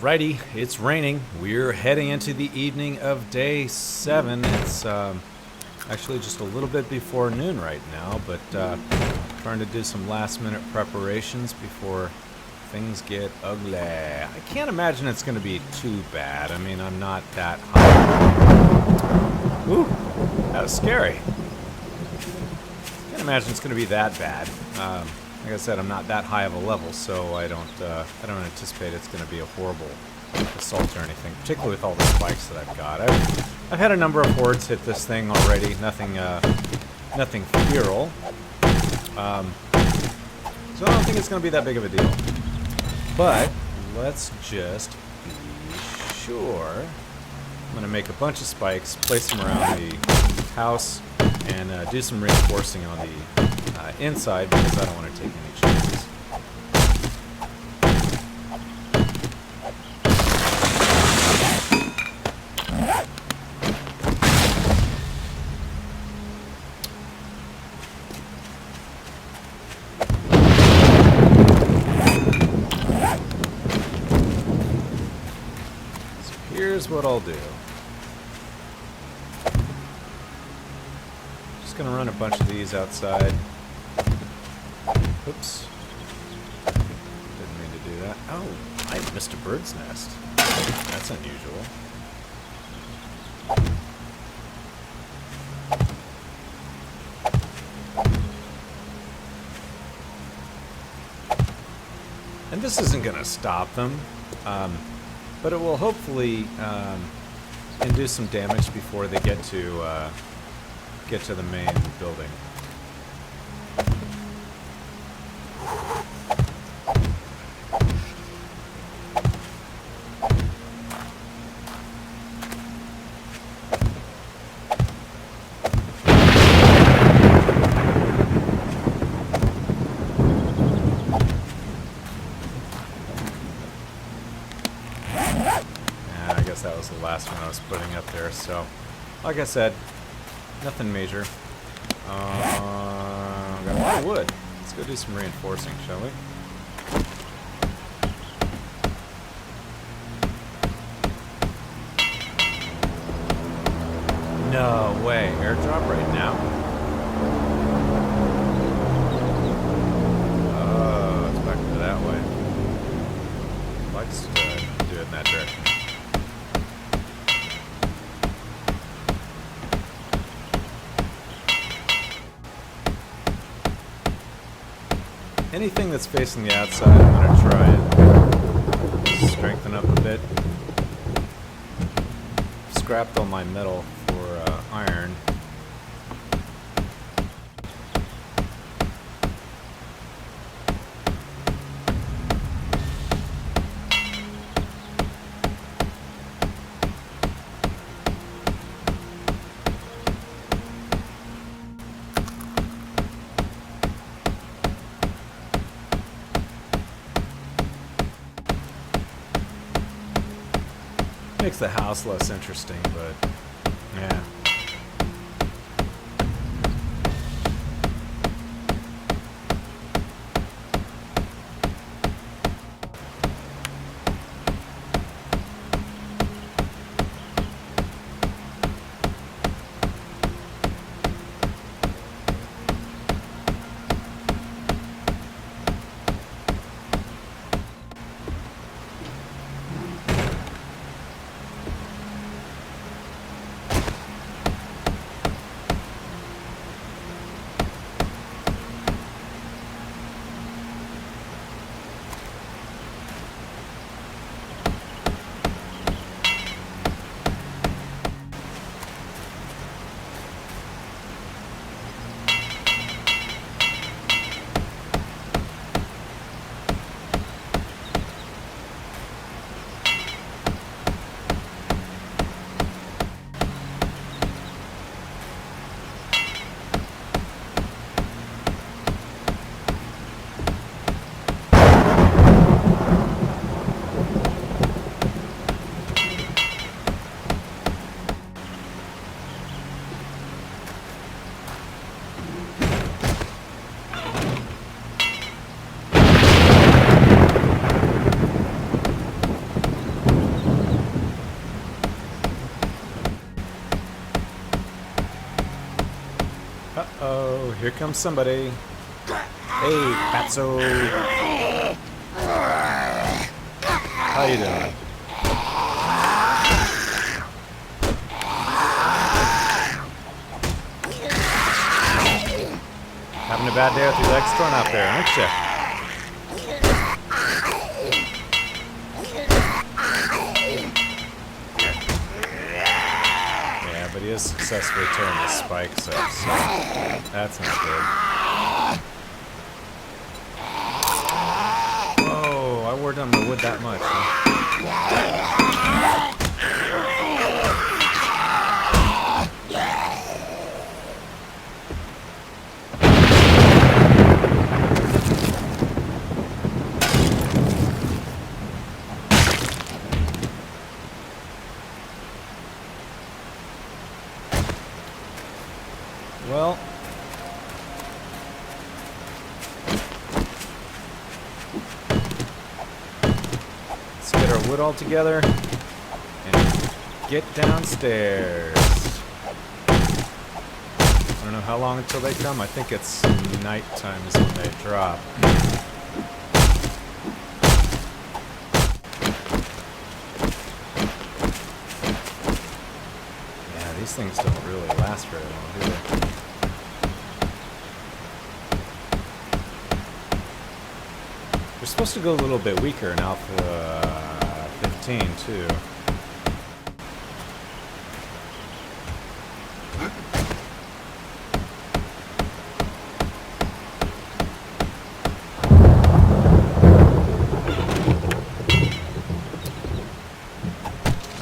Alrighty, it's raining. We're heading into the evening of day 7. It's actually just a little bit before noon right now, but trying to do some last-minute preparations before things get ugly. I can't imagine it's going to be too bad. I mean, I'm not that high. Ooh, that was scary. Can't imagine it's going to be that bad. Like I said, I'm not that high of a level, so I don't anticipate it's going to be a horrible assault or anything, particularly with all the spikes that I've got. I've had a number of hordes hit this thing already, nothing feral. So I don't think it's going to be that big of a deal. But let's just be sure. I'm going to make a bunch of spikes, place them around the house, and do some reinforcing on the inside because I don't want to take any chances. So here's what I'll do. Just gonna run a bunch of these outside. Oops. Didn't mean to do that. Oh, I missed a bird's nest. That's unusual. And this isn't going to stop them, but it will hopefully induce some damage before they get to the main building. That was the last one I was putting up there, so like I said, nothing major. Got a lot of wood. Let's go do some reinforcing, shall we? No way, airdrop right now? Oh, it's back to that way. Likes to do it in that direction. Anything that's facing the outside, I'm going to try and strengthen up a bit. Scrapped all my metal for iron. Makes the house less interesting, but yeah. Here comes somebody. Hey, Fatso. How you doing? Having a bad day with your legs torn out there, aren't you? Yeah, but he is successfully tearing the spikes up, so that's not good. Whoa, I wore down the wood that much, huh? Well, let's get our wood all together and get downstairs. I don't know how long until they come. I think it's nighttime is when they drop. Yeah, these things don't really last very long, do they? They're supposed to go a little bit weaker in Alpha 15, too.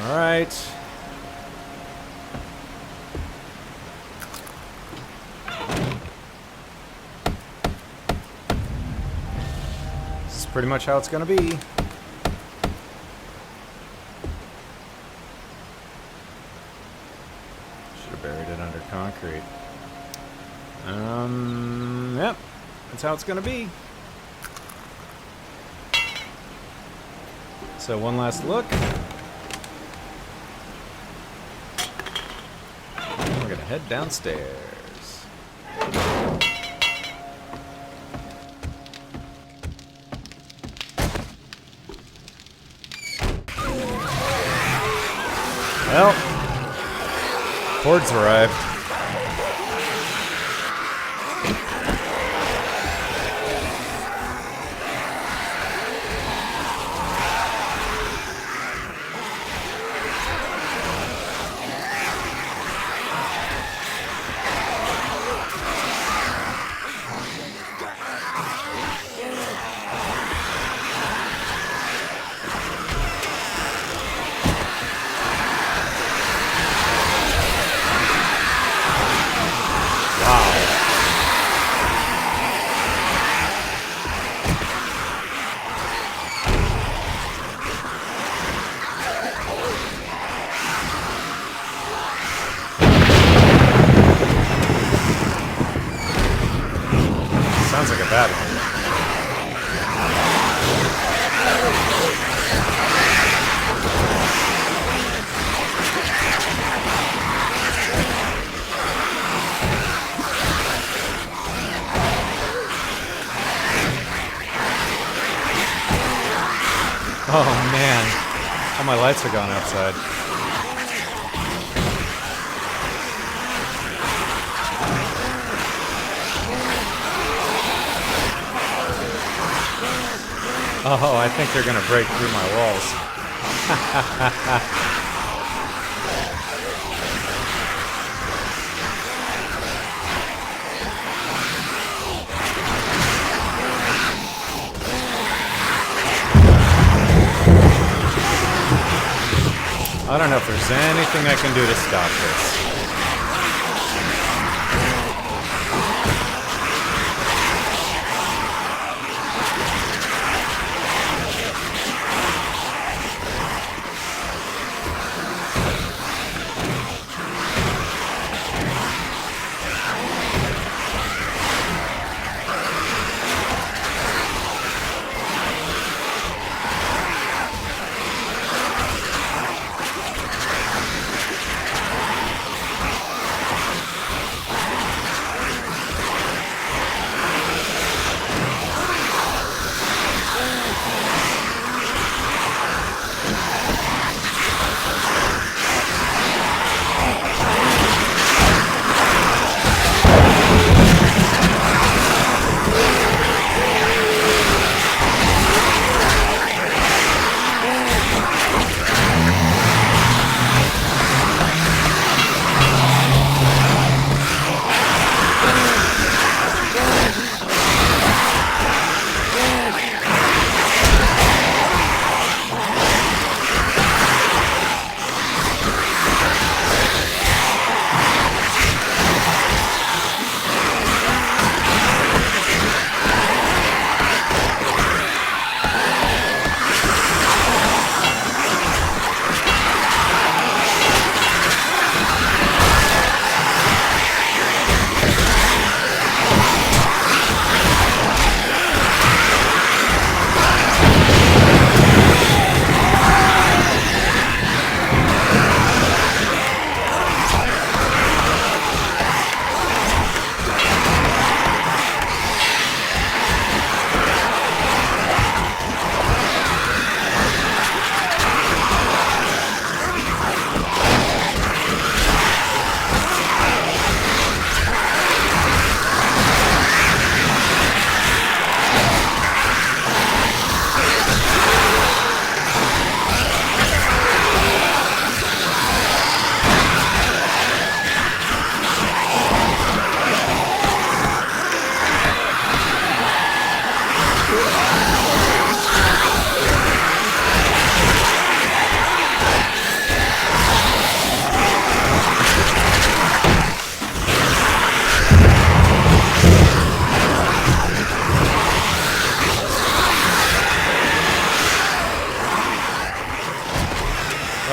All right. Pretty much how it's gonna be. Should have buried it under concrete. Yep, that's how it's gonna be. So one last look. We're gonna head downstairs. Well, Horde's arrived. Sounds like a bad one. Oh man, all my lights are gone outside. Oh, I think they're gonna break through my walls. I don't know if there's anything I can do to stop this.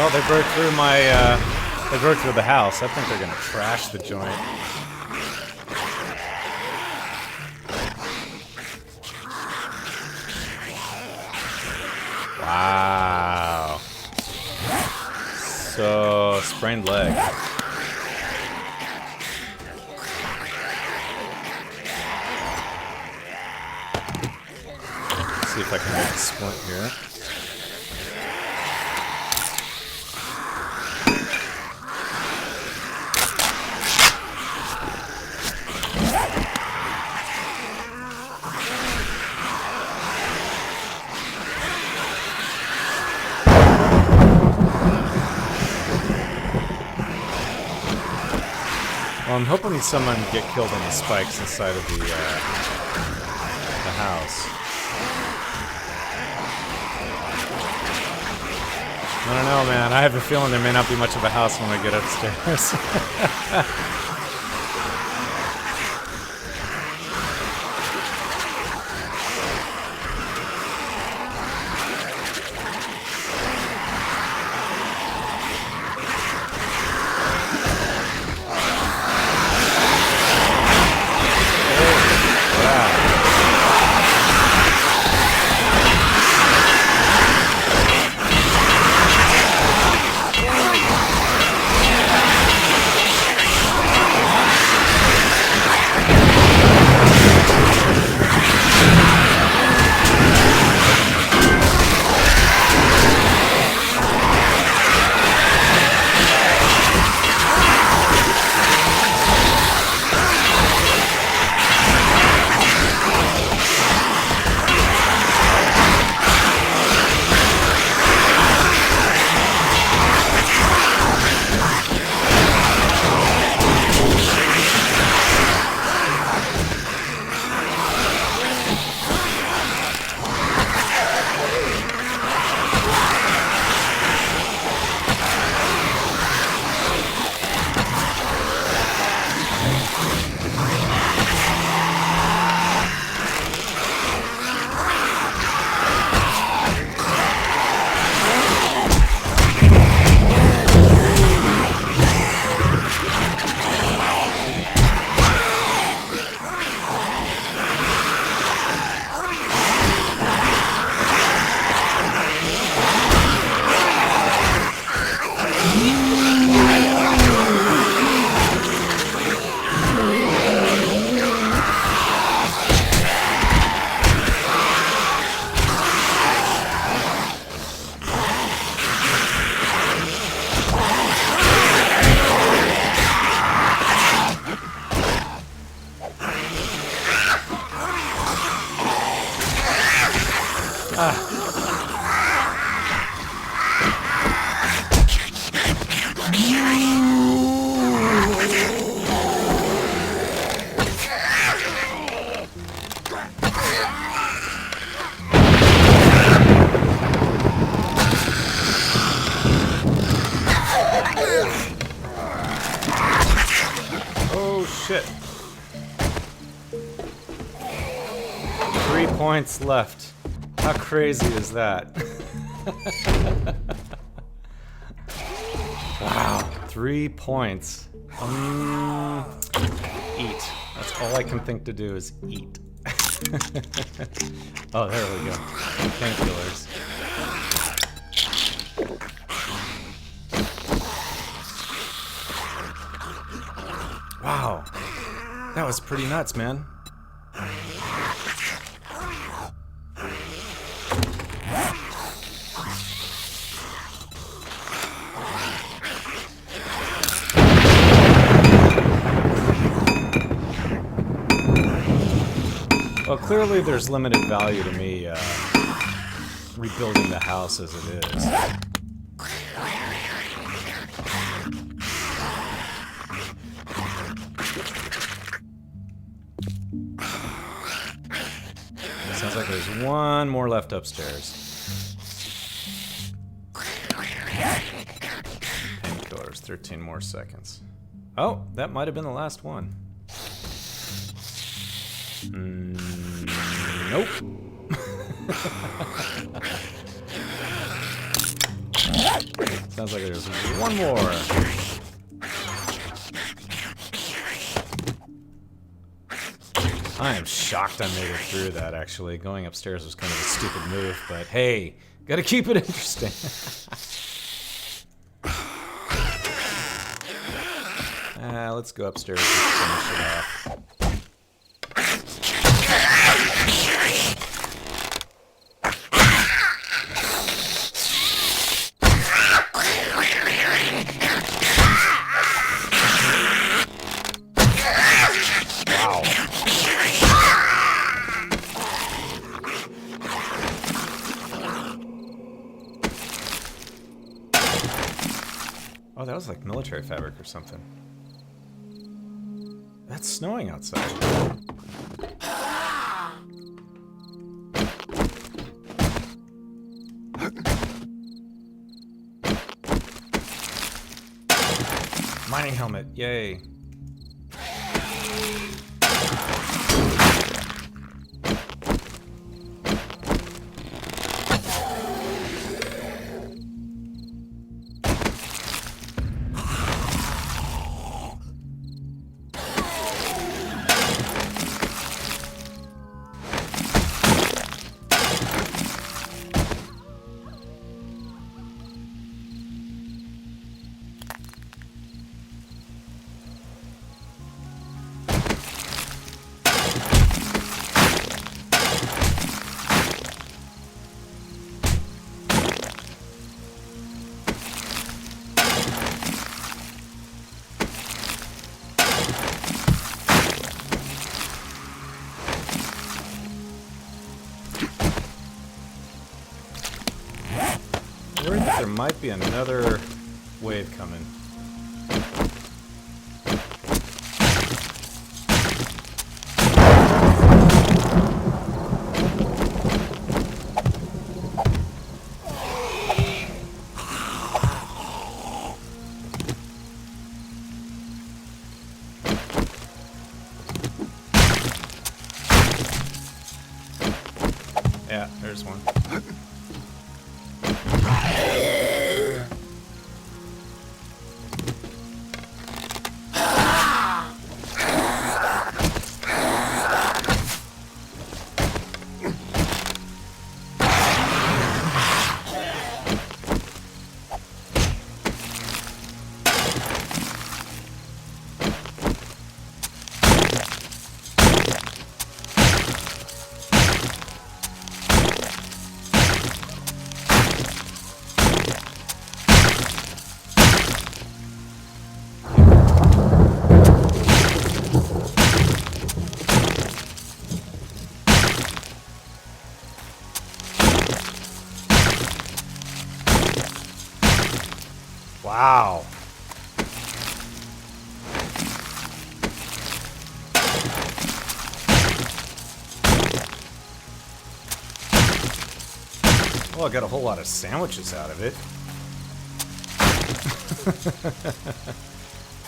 Oh, they broke through my, they broke through the house. I think they're gonna trash the joint. Wow. So, sprained leg. Let's see if I can make a splint here. Well, I'm hoping someone get killed on the spikes inside of the house. I don't know, man. I have a feeling there may not be much of a house when I get upstairs. Shit. 3 points left. How crazy is that? Wow, 3 points. Eat. That's all I can think to do is eat. Oh, there we go. Painkillers. Wow. That was pretty nuts, man. Well, clearly there's limited value to me rebuilding the house as it is. Sounds like there's one more left upstairs. Painkillers, 13 more seconds. Oh, that might have been the last one. Nope. Sounds like there's one more. I am shocked I made it through that, actually. Going upstairs was kind of a stupid move, but hey, gotta keep it interesting. Let's go upstairs and finish it off. Oh, that was like military fabric or something. That's snowing outside. Mining helmet, yay. There might be another wave coming. Yeah, there's one. Wow. Well, I got a whole lot of sandwiches out of it.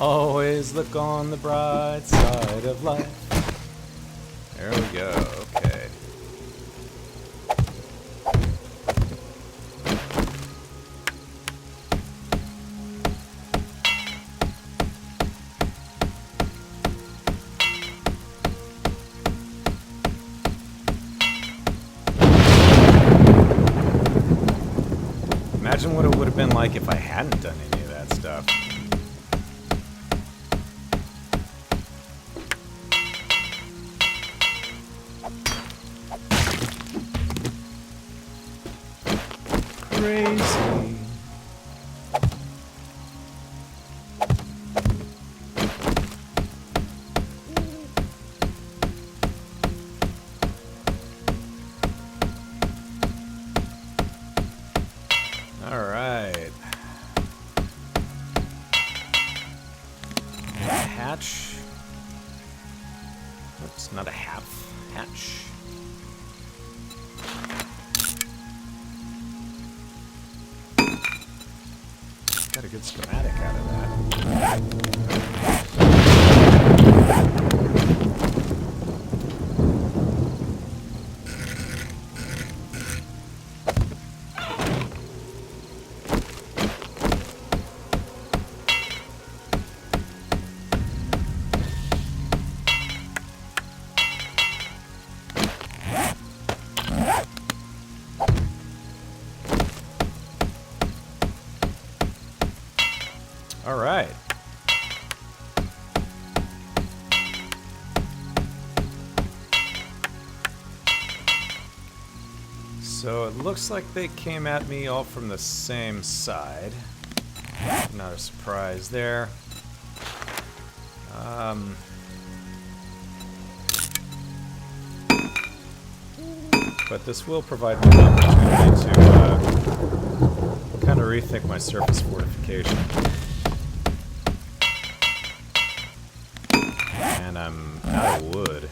Always look on the bright side of life. There we go. Okay. Imagine what it would have been like if I hadn't done any of that stuff. Crazy. Alright. Hatch. Oops, not a half. Hatch. Got a good schematic out of that. So it looks like they came at me all from the same side. Not a surprise there. But this will provide me an opportunity to kind of rethink my surface fortification. And I'm out of wood.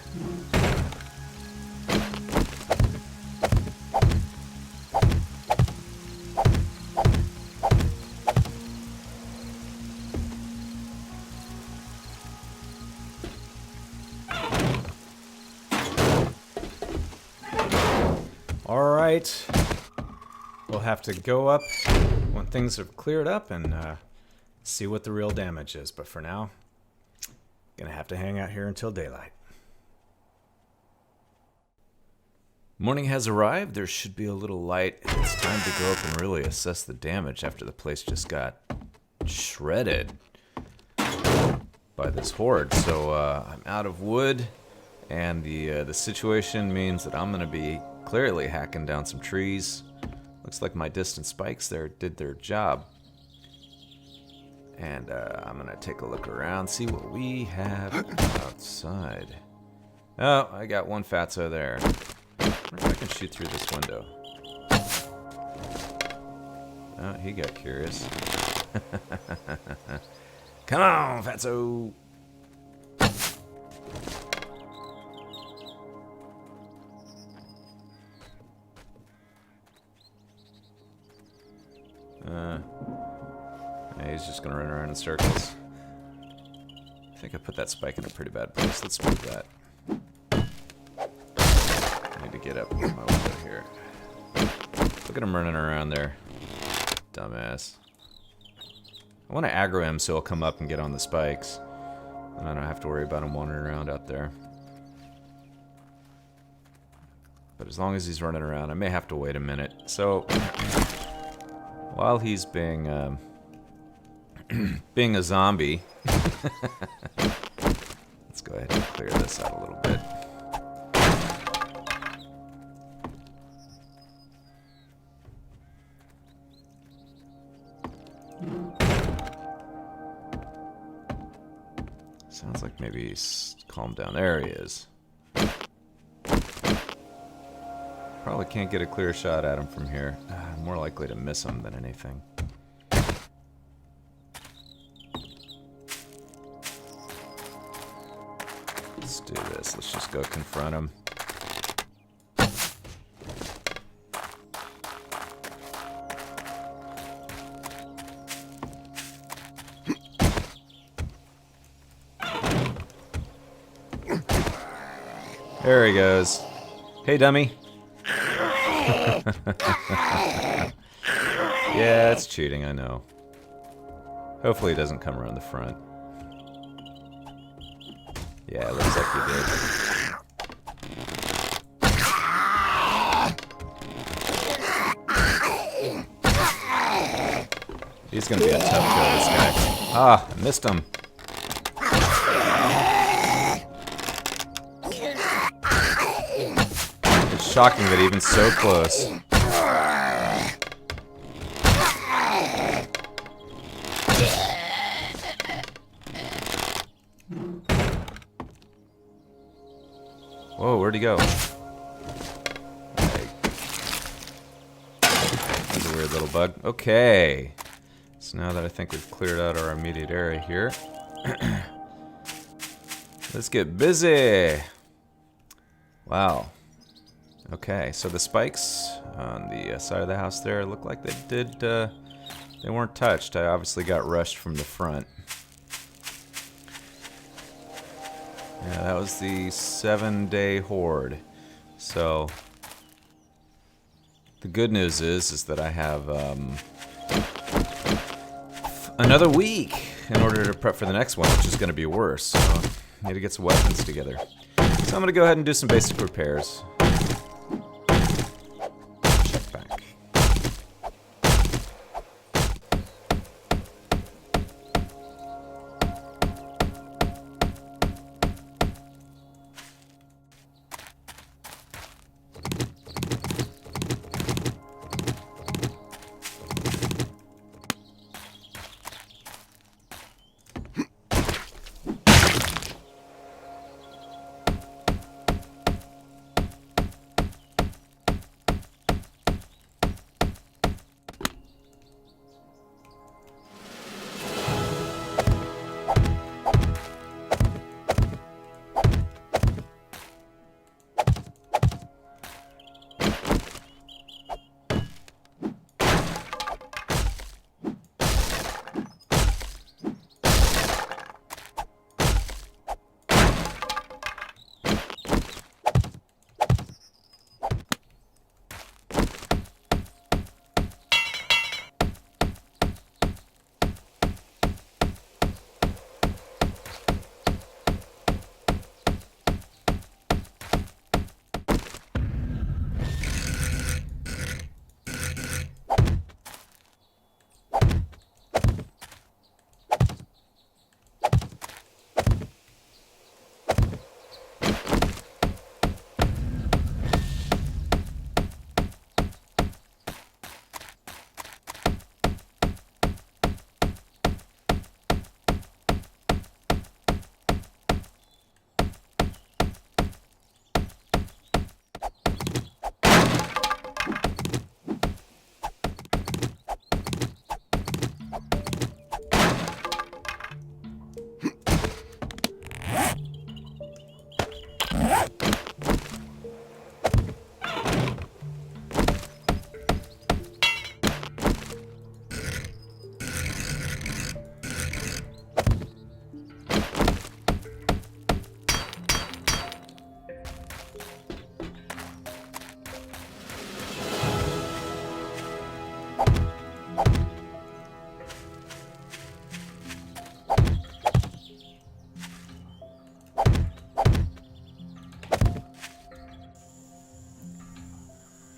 Alright, we'll have to go up when things have cleared up and see what the real damage is. But for now, gonna have to hang out here until daylight. Morning has arrived. There should be a little light. It's time to go up and really assess the damage after the place just got shredded by this horde. So I'm out of wood, and the situation means that I'm gonna be clearly hacking down some trees. Looks like my distant spikes there did their job. And I'm gonna take a look around, see what we have outside. Oh, I got one fatso there. I wonder if I can shoot through this window. Oh, he got curious. Come on, fatso! Yeah, he's just gonna run around in circles. I think I put that spike in a pretty bad place. Let's move that. I need to get up my window here. Look at him running around there. Dumbass. I want to aggro him so he'll come up and get on the spikes. And I don't have to worry about him wandering around out there. But as long as he's running around, I may have to wait a minute. So while he's being being a zombie, let's go ahead and clear this out a little bit. Sounds like maybe he's calmed down. There he is. Probably can't get a clear shot at him from here. More likely to miss him than anything. Let's do this. Let's just go confront him. There he goes. Hey, dummy. Yeah, it's cheating, I know. Hopefully he doesn't come around the front. Yeah, it looks like he did. He's gonna be a tough kill, this guy. Ah, I missed him. It's shocking that even so close. Whoa, where'd he go? That's a weird little bug. Okay. So now that I think we've cleared out our immediate area here, let's get busy. Wow. Okay, so the spikes on the side of the house there look like they did, they weren't touched. I obviously got rushed from the front. Yeah, that was the 7-day horde. So the good news is that I have another week in order to prep for the next one, which is going to be worse. So I need to get some weapons together. So I'm going to go ahead and do some basic repairs. Check back.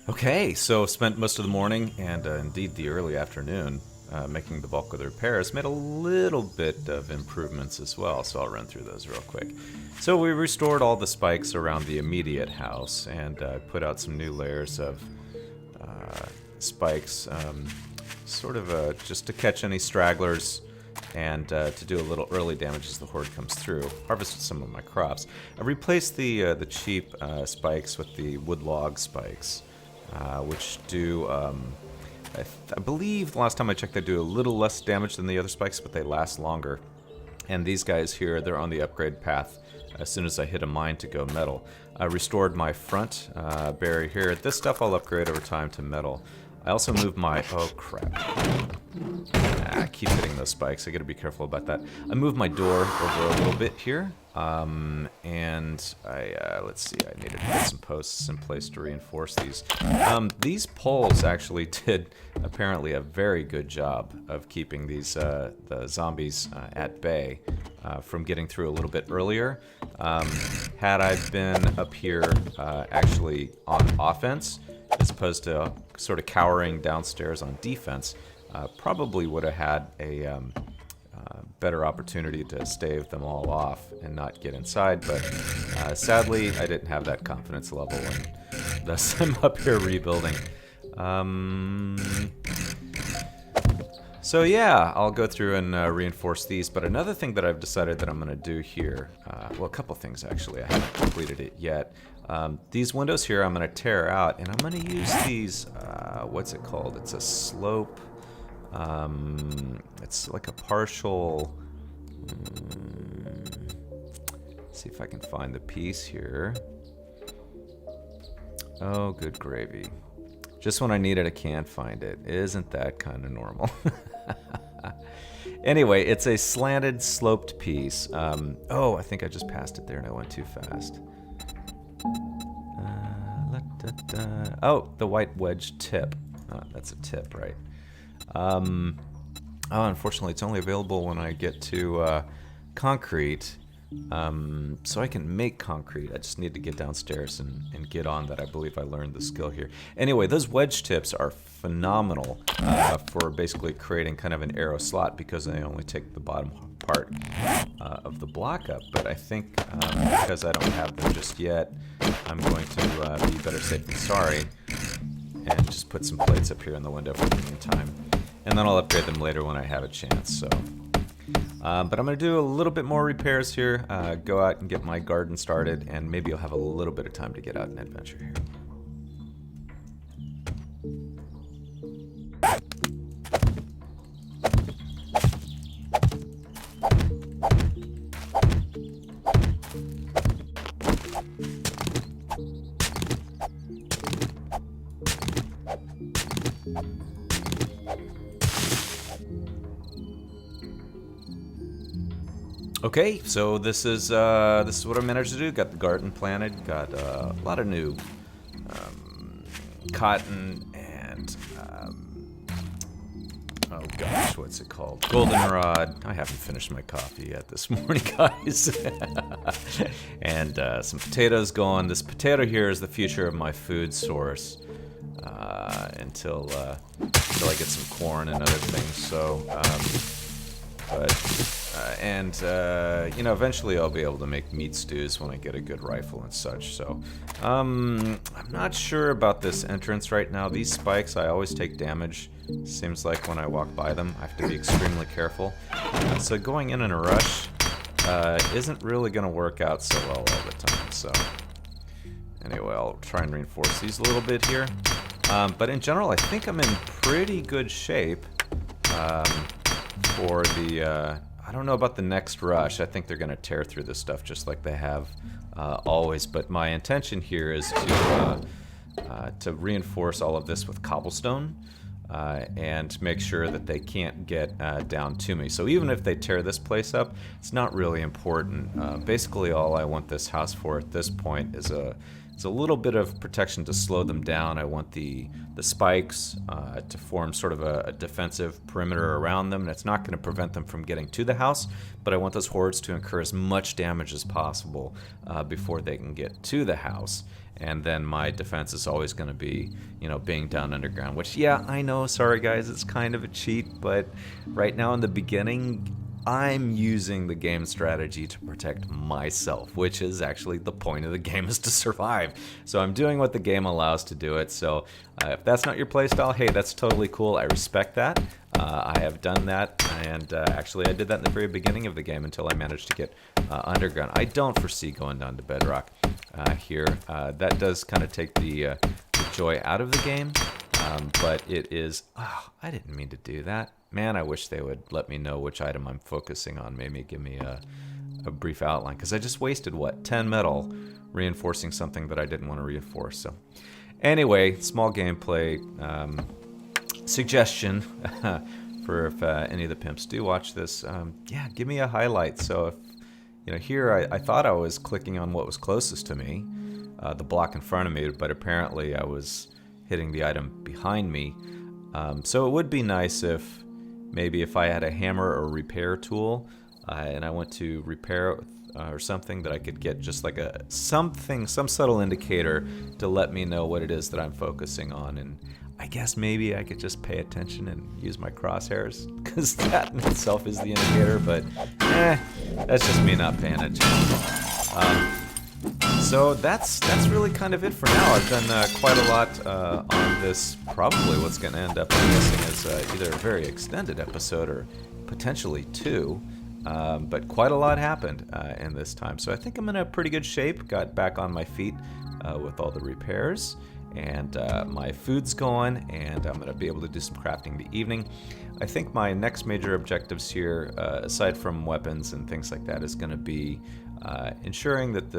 Okay, so spent most of the morning and indeed the early afternoon making the bulk of the repairs. Made a little bit of improvements as well, so I'll run through those real quick. So we restored all the spikes around the immediate house and put out some new layers of spikes, sort of just to catch any stragglers and to do a little early damage as the Horde comes through. Harvested some of my crops. I replaced the cheap spikes with the wood log spikes. Which do, I believe the last time I checked they do a little less damage than the other spikes, but they last longer. And these guys here, they're on the upgrade path as soon as I hit a mine to go metal. I restored my front barrier here. This stuff I'll upgrade over time to metal. I also moved my, oh crap. I keep hitting those spikes, I gotta be careful about that. I moved my door over a little bit here. And let's see, I needed to put some posts in place to reinforce these. These poles actually did apparently a very good job of keeping these the zombies at bay from getting through a little bit earlier. Had I been up here actually on offense, as opposed to sort of cowering downstairs on defense, probably would have had a better opportunity to stave them all off and not get inside, but sadly I didn't have that confidence level, and thus I'm up here rebuilding. So yeah, I'll go through and reinforce these, but another thing that I've decided that I'm going to do here, well, a couple things actually, I haven't completed it yet. These windows here I'm going to tear out, and I'm going to use these, what's it called? It's a slope. It's like a partial. See if I can find the piece here. Oh, good gravy. Just when I need it, I can't find it. Isn't that kind of normal? Anyway, it's a slanted, sloped piece. Oh, I think I just passed it there and I went too fast. Oh, the white wedge tip. Oh, that's a tip, right? Oh, unfortunately, it's only available when I get to concrete. So I can make concrete. I just need to get downstairs and get on that. I believe I learned the skill here. Anyway, those wedge tips are phenomenal for basically creating kind of an arrow slot, because they only take the bottom part of the block up. But I think because I don't have them just yet, I'm going to be better safe than sorry and just put some plates up here in the window for the meantime. And then I'll upgrade them later when I have a chance. So, but I'm going to do a little bit more repairs here, go out and get my garden started, and maybe I'll have a little bit of time to get out and adventure here. Okay, so this is what I managed to do. Got the garden planted, got a lot of new cotton and oh gosh, what's it called? Goldenrod. I haven't finished my coffee yet this morning, guys. And some potatoes going. This potato here is the future of my food source until I get some corn and other things. So, you know, eventually I'll be able to make meat stews when I get a good rifle and such. So, I'm not sure about this entrance right now. These spikes, I always take damage. Seems like when I walk by them, I have to be extremely careful. So going in a rush isn't really going to work out so well all the time. So, anyway, I'll try and reinforce these a little bit here. But in general, I think I'm in pretty good shape for the... I don't know about the next rush. I think they're going to tear through this stuff just like they have always. But my intention here is to reinforce all of this with cobblestone and make sure that they can't get down to me. So even if they tear this place up, it's not really important. Basically, all I want this house for at this point is a It's a little bit of protection to slow them down. I want the spikes to form sort of a defensive perimeter around them, and it's not going to prevent them from getting to the house, but I want those hordes to incur as much damage as possible before they can get to the house. And then my defense is always going to be, you know, being down underground, which, yeah, I know, sorry guys, it's kind of a cheat, but right now in the beginning, I'm using the game strategy to protect myself, which is actually the point of the game, is to survive. So I'm doing what the game allows to do it. So if that's not your playstyle, hey, that's totally cool. I respect that. I have done that, and actually I did that in the very beginning of the game until I managed to get underground. I don't foresee going down to bedrock here. That does kind of take the joy out of the game, but it is... Oh, I didn't mean to do that. Man, I wish they would let me know which item I'm focusing on. Maybe give me a brief outline, because I just wasted, what, 10 metal reinforcing something that I didn't want to reinforce. So anyway, small gameplay suggestion for if any of the pimps do watch this. Yeah, give me a highlight. So if, you know, here I thought I was clicking on what was closest to me, the block in front of me, but apparently I was hitting the item behind me. So it would be nice if maybe if I had a hammer or repair tool and I went to repair or something, that I could get just like some subtle indicator to let me know what it is that I'm focusing on. And I guess maybe I could just pay attention and use my crosshairs, because that in itself is the indicator, but that's just me not paying attention. So that's really kind of it for now. I've done quite a lot on this. Probably what's going to end up, I'm guessing, is either a very extended episode or potentially two. But quite a lot happened in this time. So I think I'm in a pretty good shape. Got back on my feet with all the repairs. And my food's going, and I'm going to be able to do some crafting in the evening. I think my next major objectives here, aside from weapons and things like that, is going to be ensuring that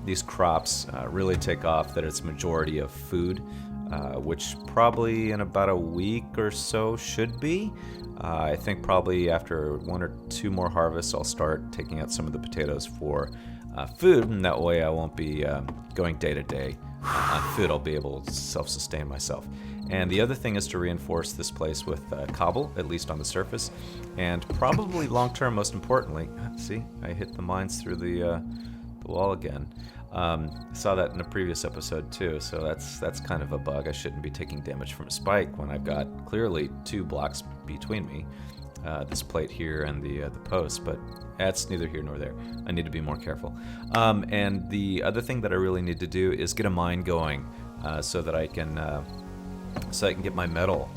these crops really take off, that it's majority of food, which probably in about a week or so should be. I think probably after 1 or 2 more harvests, I'll start taking out some of the potatoes for food, and that way I won't be going day to day on food. I'll be able to self-sustain myself. And the other thing is to reinforce this place with cobble, at least on the surface, and probably long-term, most importantly, see, I hit the mines through the wall again. I saw that in a previous episode too, so that's kind of a bug. I shouldn't be taking damage from a spike when I've got clearly 2 blocks between me, this plate here and the post, but that's neither here nor there. I need to be more careful. And the other thing that I really need to do is get a mine going, so that I can get my metal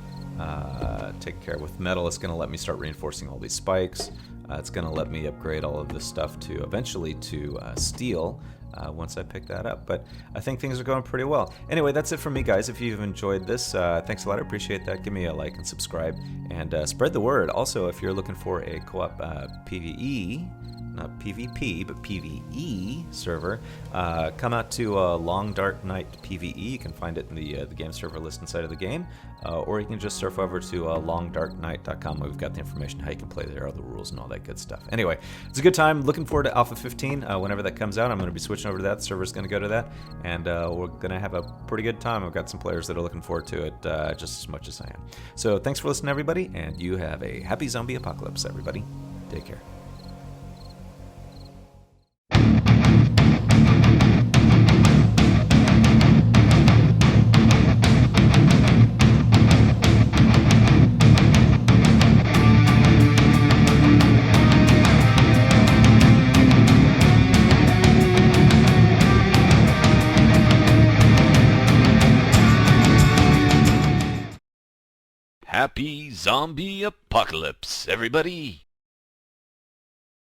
taken care of. With metal, it's going to let me start reinforcing all these spikes. It's going to let me upgrade all of this stuff to eventually to steel once I pick that up. But I think things are going pretty well. Anyway, that's it from me, guys. If you've enjoyed this, thanks a lot. I appreciate that. Give me a like and subscribe, and spread the word. Also, if you're looking for a co-op PvE, not PvP, but PvE server, come out to Long Dark Night PvE. You can find it in the game server list inside of the game, or you can just surf over to longdarknight.com, where we've got the information how you can play there, all the rules and all that good stuff. Anyway, it's a good time. Looking forward to Alpha 15. Whenever that comes out, I'm going to be switching over to that. The server's going to go to that, and we're going to have a pretty good time. I've got some players that are looking forward to it just as much as I am. So thanks for listening, everybody, and you have a happy zombie apocalypse, everybody. Take care. Happy zombie apocalypse, everybody!